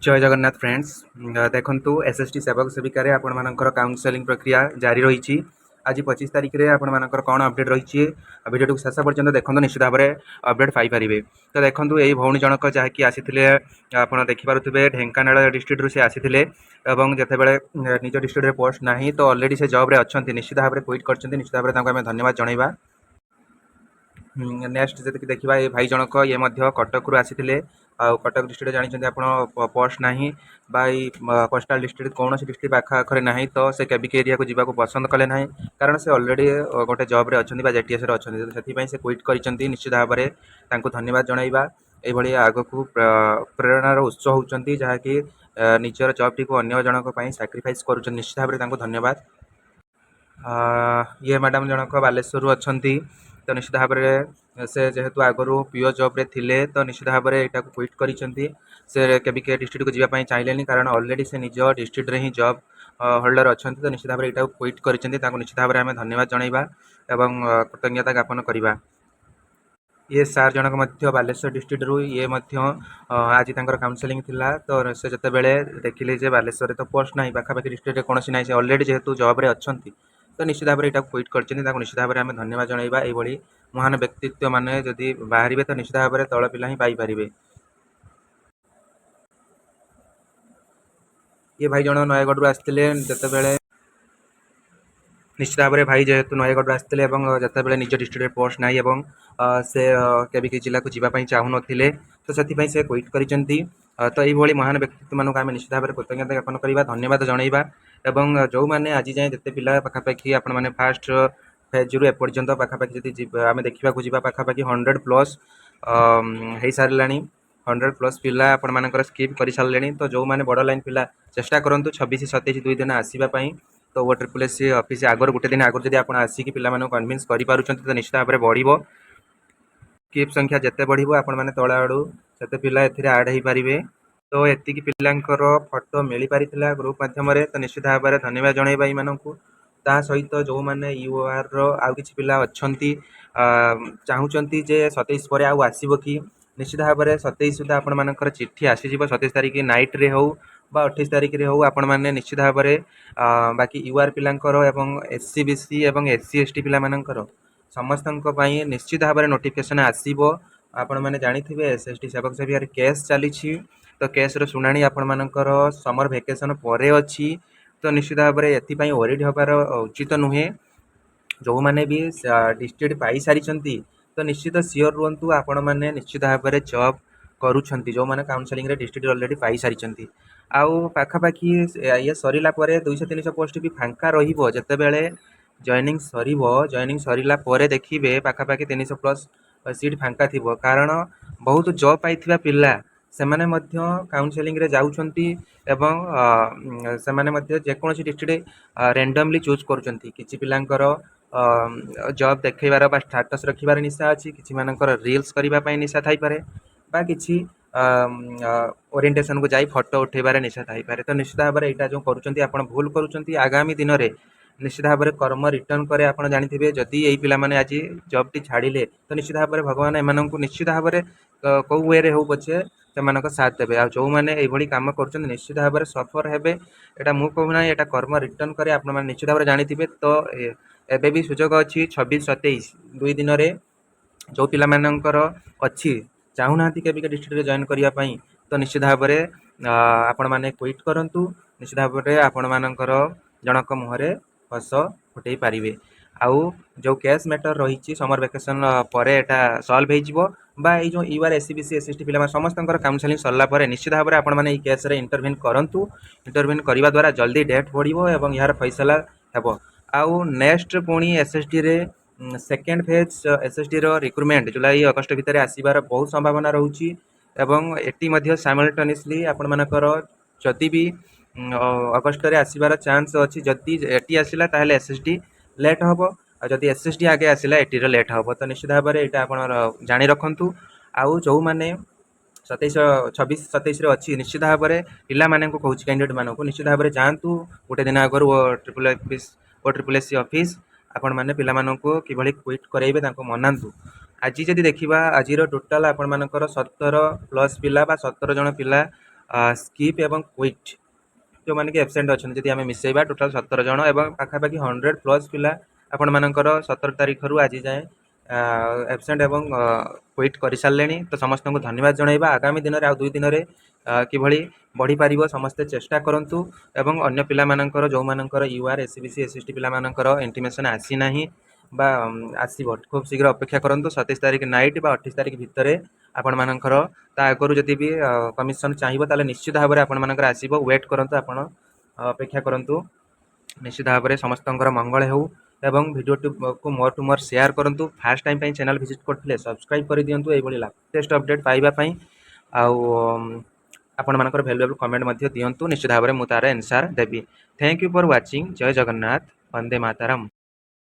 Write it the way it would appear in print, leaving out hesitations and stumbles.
जय जगन्नाथ फ्रेंड्स देखु एसएसटी सेवक सेविकार आपण काउनसेलिंग प्रक्रिया जारी रही। आज 25 तारिख में आपर कौन अपडेट रही भिडियो शेष पर्यटन देखो निश्चित भाव में अपडेट पाइपर। तो देखो यही भौणी जनक जहाँकि आसी आप देखिपे ढेंकानाल डिस्ट्रिक्ट सी आसी जिते निज डिस्ट्रिक्ट पोस्ट ना तो अलरेडी से जॉब रे अच्छा निश्चित भाव में क्विट कर निश्चित भाव में धन्यवाद जनइबा। नेक्स्ट जब देखा ये भाई जनक ये कटक आसी कटक डिस्ट्रिक्ट जानते आप पोस्ट ना कोस्टाल डिस्ट्रिक्ट कौन डिस्ट्रिक्ट पाखे ना तो से केबिक एरिया को जावाक पसंद कले ना कारण से अलरेडी गोटे जॉब रे अच्छा जेटीएस अच्छा से क्विट कर निश्चित भाव में धन्यवाद जनइबा। ये आग को प्रेरणार उत्स होती जहाँकि निजर जॉब टी अन्न जनक साक्रिफाइस कर निश्चित भाव में धन्यवाद। ये मैडम जनक बालेश्वर अच्छा तो निश्चित भाव में से जेहेतु आगु पीओ जॉब रे थिले तो निश्चित भाव में यहाँ क्विट कर केबिके डिस्ट्रिक्ट को जावाई चाहिए कारण अलरेडी से निज डिस्ट्रिक्ट रे ही जॉब होल्डर अच्छा तो निश्चित भाव में यहाँ क्विट कर निश्चित भाव में आम धन्यवाद जनइबा एवं कृतज्ञता ज्ञापन करवा। ये सार जनक बालेश्वर डिस्ट्रिक्ट रु ये आज काउनसेलिंग थिला तो से जिते बड़े देखिले बालेश्वर तो पोस्ट ना पाखापाखि डिस्ट्रिक्ट कौन ना से अलरेडी जेहेतु जॉब रे अच्छा तो निश्चित भाव में यहाँ क्विट कर निश्चित भाव में आम धन्यवाद जनइबा। ये महान व्यक्तित्व माने जदि बाहर तो निश्चित भाव में तल पिला ही पाइपर। ये भाई जन नयगढ़ आसते जिते निश्चित भाव में भाई जेहेतु नयगढ़ आसते जिते निज डिस्ट्रिक्ट पोस्ट ना से केबिके जिला को जावाई चाहू ना तो से क्विट कर तो ये महान व्यक्तित्व मानक आम निश्चित भाव में कृतज्ञता ज्ञापन करवा धन्यवाद जनइबा। एवं जो मैंने आज जाए जिते पिला पाखापाखि आपण मैंने फास्ट फेज रु एपर्यंत पाखापाखि जी आम देखा पाखापाखि 100+ हो सारा 100+ पिला आपण मानकर स्किप कर सारे तो जो मैंने बड़ लाइन पिला चेष्टा करूँ 26-27 2 दिन आसवाई तो वो SSS ऑफिस आगर गोटे दिन आगर जब आप आसिक पिला कन्विन्स कर तो निश्चित भाव में बढ़ स्किप संख्या जिते बढ़ आपण मैंने तल आड़ू से पिला आड हो पारे। तो एतिक पिलांकर फोटो मिल पारा ग्रुप मध्यम तो निश्चित भाव में धन्यवाद जनइबा मानू ता सहित जो मैंने यूआर आउ कि पिला अच्छा चाहूँगी जे 27 पर आसब कि निश्चित भाव में 27 सुधा आपण मानकर चिट्ठी आसीज 27 तारिख नाइट रे हो 28 तारिख रे हो आपण मैंने निश्चित भाव में बाकी यूआर पिलांकर एवं SC BC एवं SC ST पिला मानकर समस्त निश्चित भाव में नोटिफिकेशन आसब। आपण मैंने जानी SST सेवक सेविकार केस चली तो केस शुणाणी आपण मानकर समर वेकेशन पर अच्छी तो निश्चित भाव में एपाई ओरिड हबार उचित नुहे। जो मैंने भी डिस्ट्रिक्ट पाई सारी तो निश्चित सियोर रुहतु आपण मैंने निश्चित भाव में जॉब करुँच जो मैंने काउनसेलिंग डिस्ट्रिक्ट अलरेडी पाई सारी आउ पाखापाखि ये सरला 200-300 पोस्ट भी फांका रतेबले जॉइनिंग सरला देखिए पाखापाखि 300+ सीट फांका थी कारण बहुत जॉब पाई पिला से काउनसेलिंग रे जाउछंती एवं से माने जेकोसी डिस्ट्रिक्ट रेंडमली चूज करुँच कि पिलांकर जॉब देखेबार बा स्टाटस रखिबार निशा अच्छी कि मानकर रील्स करने निशा थाई पारे बा किछि ओरिएंटेशन को जाई फोटो उठेबार निशा थाई पारे। तो निश्चित भाव में यहाँ जो करुँच आप भूल करुँच आगामी दिन में निश्चित भाव में कर्म रिटर्न करे आप जानते जदि यही पिला माने आज जॉब टी छाड़िले तो निश्चित भाव में भगवान एम निश्चित भाव में कौ वे हो पछे से साथ देवे आ जो मैंने ये कम कर निश्चित भाव में सफर हे यहाँ मुझे कहूना यहाँ कर्म रिटर्न करे आप निश्चित भाव में जानते तो एबे भी सुजोग अच्छी 26-27 2 दिन में जो पिला मानकर अच्छी चाहूना केबिके डिस्ट्रिक्ट जॉइन करने तो निश्चित भाव में आपण मैंने क्विट करूँ निश्चित भाव में आपण मानकर जनक मुहरे हस फुटे पारे। आउ जो केस मैटर रही समर वेकेशन पर यहाँ सल्व हो जो यूआर SC BC SST पिला समस्त काउनसेलिंग सरला निश्चित भाव में आपण मैंने केस इंटरव्यू करूँ इंटरव्यू करने द्वारा जल्दी डेट बढ़ो और यार फैसला हेब। आउ नेक्स्ट पुणी SST रे सेकेंड फेज SST रो रिक्रुटमेंट जुलाई अगस्ट भितर आसबार बहुत संभावना रोची एवं एटी साइमल्टेनियसली आपण मानकर जदि भी अगस्ट रे आसबार चांस अच्छी जदि एटी आसला ताहले SST लेट हम जदि SST आगे आसला एटी लेट हम तो निश्चित भाव में यहाँ आप जाणी रखु। आउ जो मैंने 26-27 अच्छी निश्चित भाव में पिला माने कहूँ कैंडिडेट मानक निश्चित भाव में जातु गोटे दिन आगर SSS ऑफिस आपण मैंने पिला मानक किभली क्विट कराइबे मनातु। आज जदि देखा आज टोटाल आपण मानकर 17+ पिला 17 जन पिला स्किप एवं क्विट जो मैंने कि एब्सेंट अच्छा जब आम मिसेबा टोटाल 17 जन और पाखापाखि 100+ पिला आपण मानकर 17 तारीख रू आज जाए एब्सेंट एवं क्विट कर सारे तो समस्त को धन्यवाद जनइबा आगामी दिन में आ 2 दिन में किभली बढ़ी पार समस्ते चेष्टा करूँ एवं अन्य पिला मानकर जो मानकर यूआर एससीबीसी एसएसटी पिला मानकर इंटीमेशन आसी ना बा आसब खूब शीघ्र अपेक्षा करूँ 27 तारीख नाइट बा 28 तारीख भितर आपण मानकर आगु जदि भी कमिशन चाहिए ताले निश्चित भाव में आपण मानकर आसीबो वेट करंतु आपण अपेक्षा करंतु निश्चित भाव में समस्त मंगल हो एवं वीडियो को मोर टू मोर शेयर करंतु फास्ट टाइम पे चैनल विजिट करथिले सब्सक्राइब कर दियंतु एई बळी लेटेस्ट अपडेट पाइबा पई आउ आपण मानकर वैल्यूएबल कमेंट मध्य दियंतु निश्चित भाव में मु तार answer Devi thank you for watching जय जगन्नाथ वंदे मातरम।